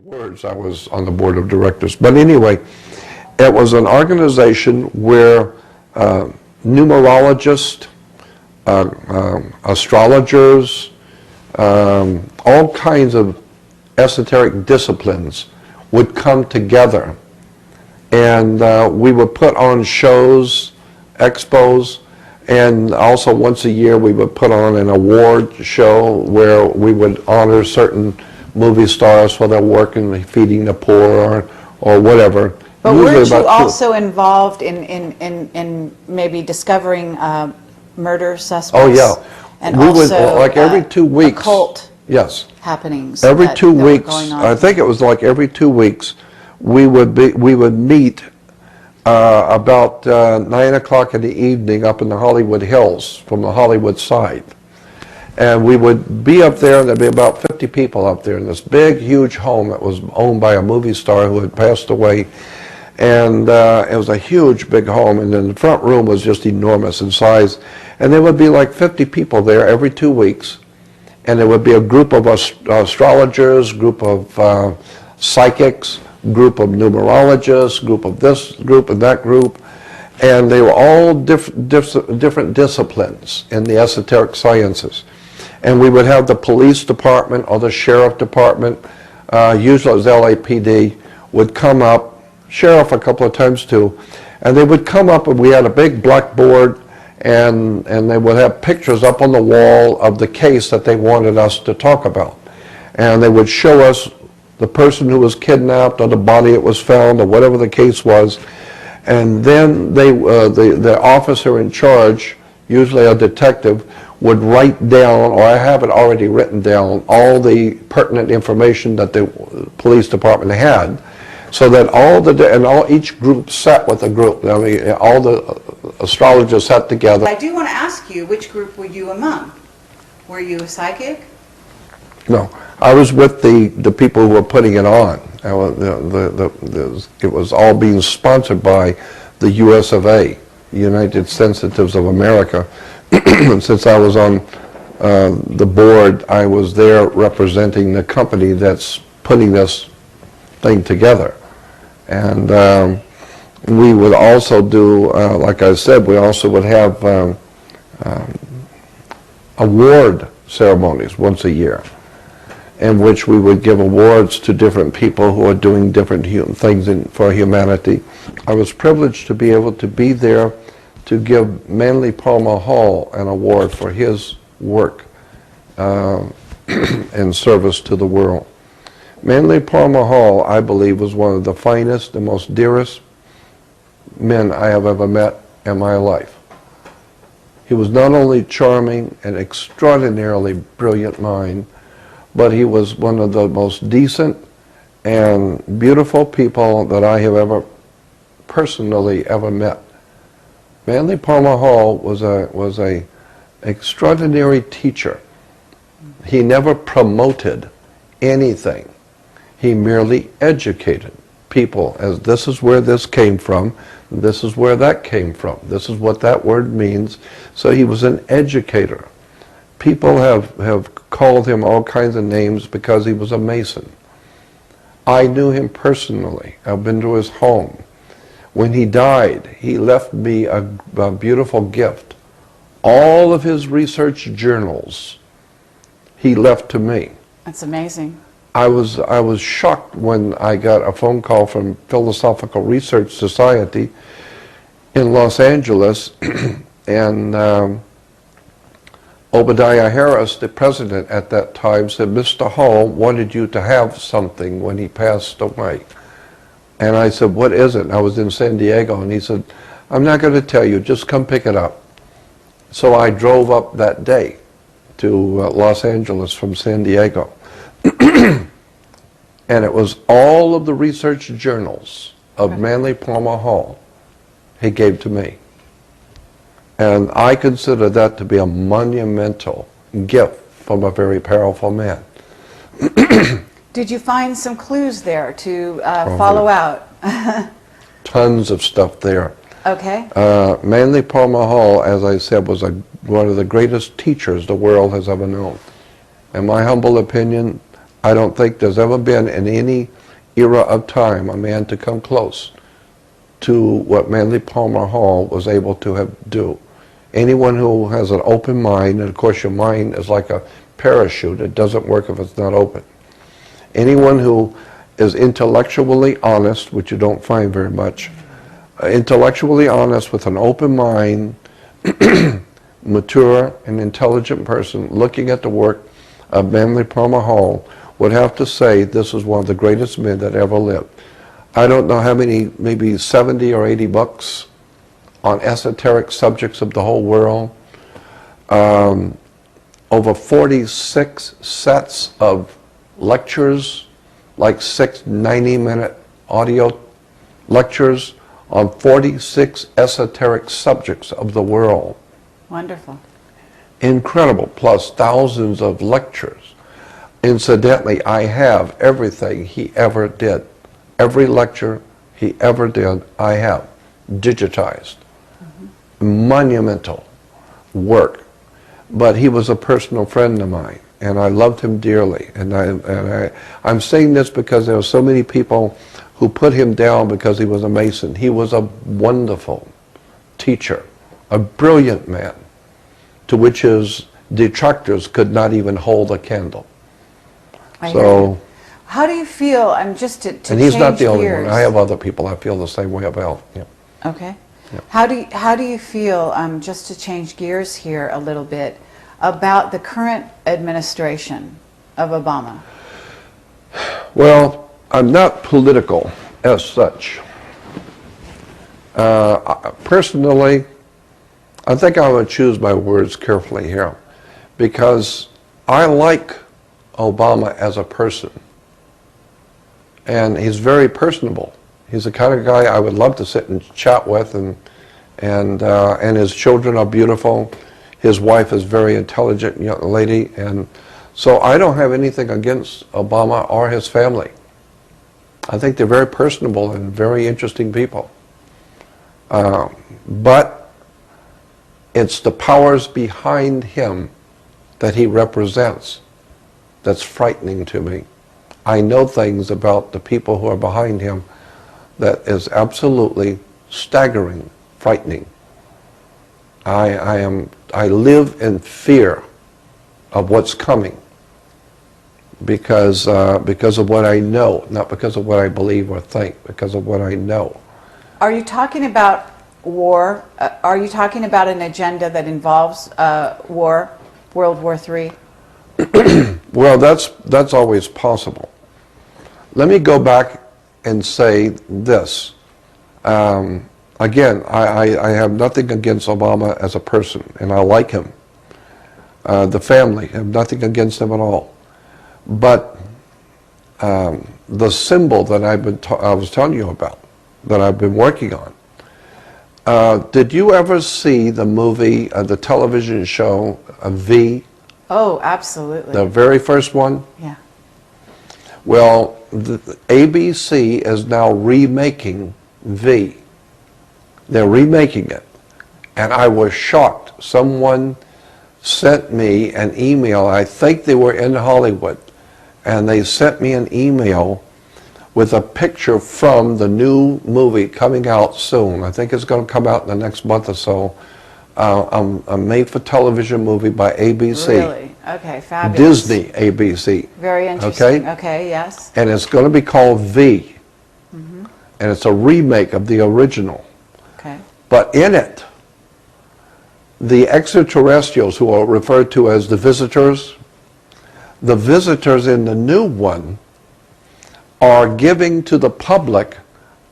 Words, I was on the board of directors. But anyway, it was an organization where numerologists, astrologers, all kinds of esoteric disciplines would come together. And we would put on shows, expos, and also once a year we would put on an award show where we would honor certain movie stars for their work in feeding the poor or whatever. But weren't you also involved in maybe discovering murder suspects? Oh yeah. And we also would, like every 2 weeks. Occult yes. happenings. Every 2 weeks. Going on. I think it was like every 2 weeks. We would meet about 9 o'clock in the evening up in the Hollywood Hills from the Hollywood side. And we would be up there, and there'd be about 50 people up there in this big, huge home that was owned by a movie star who had passed away. And it was a huge, big home, and then the front room was just enormous in size. And there would be like 50 people there every 2 weeks. And there would be a group of astrologers, group of psychics, group of numerologists, group of this group and that group. And they were all different disciplines in the esoteric sciences. And we would have the police department or the sheriff department, usually it was LAPD, would come up, sheriff a couple of times too, and they would come up and we had a big blackboard and they would have pictures up on the wall of the case that they wanted us to talk about. And they would show us the person who was kidnapped or the body that was found or whatever the case was. And then the officer in charge, usually a detective, would write down, or I have it already written down, all the pertinent information that the police department had, so that each group sat with a group. I mean, all the astrologers sat together. I do want to ask you, which group were you among? Were you a psychic? No, I was with the people who were putting it on. It was all being sponsored by the US of A, United Sensitives of America. And since I was on the board, I was there representing the company that's putting this thing together. And we would also do, like I said, we also would have award ceremonies once a year, in which we would give awards to different people who are doing different things for humanity. I was privileged to be able to be there to give Manly Palmer Hall an award for his work in service to the world. Manly Palmer Hall, I believe, was one of the finest and most dearest men I have ever met in my life. He was not only charming and extraordinarily brilliant mind, but he was one of the most decent and beautiful people that I have personally ever met. Manly Palmer Hall was a extraordinary teacher. He never promoted anything. He merely educated people as this is where this came from, this is where that came from, this is what that word means. So he was an educator. People have called him all kinds of names because he was a Mason. I knew him personally. I've been to his home. When he died, he left me a beautiful gift. All of his research journals he left to me. That's amazing. I was shocked when I got a phone call from Philosophical Research Society in Los Angeles, and Obadiah Harris, the president at that time, said, "Mr. Hall wanted you to have something when he passed away." And I said, "What is it?" And I was in San Diego, and he said, "I'm not going to tell you, just come pick it up." So I drove up that day to Los Angeles from San Diego. And it was all of the research journals of Manly Palmer Hall he gave to me. And I consider that to be a monumental gift from a very powerful man. Did you find some clues there to follow out? Tons of stuff there. Okay. Manly Palmer Hall, as I said, was one of the greatest teachers the world has ever known. In my humble opinion, I don't think there's ever been in any era of time a man to come close to what Manly Palmer Hall was able to do. Anyone who has an open mind, and of course your mind is like a parachute, it doesn't work if it's not open. Anyone who is intellectually honest, which you don't find very much, intellectually honest with an open mind, mature and intelligent person looking at the work of Manly Palmer Hall would have to say this is one of the greatest men that ever lived. I don't know how many, maybe 70 or 80 books on esoteric subjects of the whole world. Over 46 sets of lectures, like 6 90-minute audio lectures on 46 esoteric subjects of the world. Wonderful. Incredible, plus thousands of lectures. Incidentally, I have everything he ever did. Every lecture he ever did, I have digitized. Monumental work. But he was a personal friend of mine, and I loved him dearly. And I'm saying this because there are so many people who put him down because he was a Mason. He was a wonderful teacher, a brilliant man, to which his detractors could not even hold a candle. I hear you. How do you feel, just to and he's not the only gears. one. I have other people I feel the same way about. Yeah. Okay. Yeah. How do you feel, just to change gears here a little bit, about the current administration of Obama? Well, I'm not political as such. Personally, I think I would choose my words carefully here, because I like Obama as a person. And he's very personable. He's the kind of guy I would love to sit and chat with, and his children are beautiful. His wife is very intelligent young lady, and so I don't have anything against Obama or his family. I think they're very personable and very interesting people. But it's the powers behind him that he represents that's frightening to me. I know things about the people who are behind him that is absolutely staggering, frightening. I live in fear of what's coming because of what I know, not because of what I believe or think, because of what I know. Are you talking about war? Are you talking about an agenda that involves war, World War III? Well, that's always possible. Let me go back and say this. Again, I have nothing against Obama as a person, and I like him. The family, I have nothing against them at all. But the symbol that I was telling you about, that I've been working on, did you ever see the movie, the television show, V? Oh, absolutely. The very first one? Yeah. Well, the ABC is now remaking V. They're remaking it. And I was shocked. Someone sent me an email. I think they were in Hollywood. And they sent me an email with a picture from the new movie coming out soon. I think it's going to come out in the next month or so. A made-for-television movie by ABC. Really? Okay, fabulous. Disney ABC. Very interesting. Okay, yes. And it's going to be called V. And it's a remake of the original. Okay. But in it, the extraterrestrials, who are referred to as the visitors in the new one are giving to the public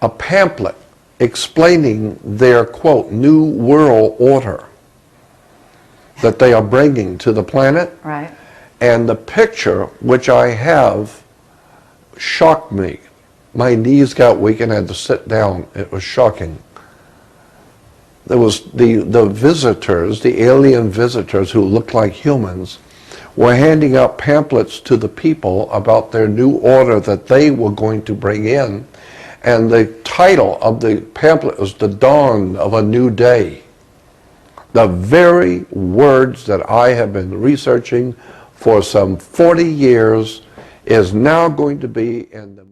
a pamphlet explaining their, quote, new world order that they are bringing to the planet. Right. And the picture, which I have, shocked me. My knees got weak and I had to sit down. It was shocking. There was the visitors, the alien visitors who looked like humans, were handing out pamphlets to the people about their new order that they were going to bring in. And the title of the pamphlet was The Dawn of a New Day. The very words that I have been researching for some 40 years is now going to be in the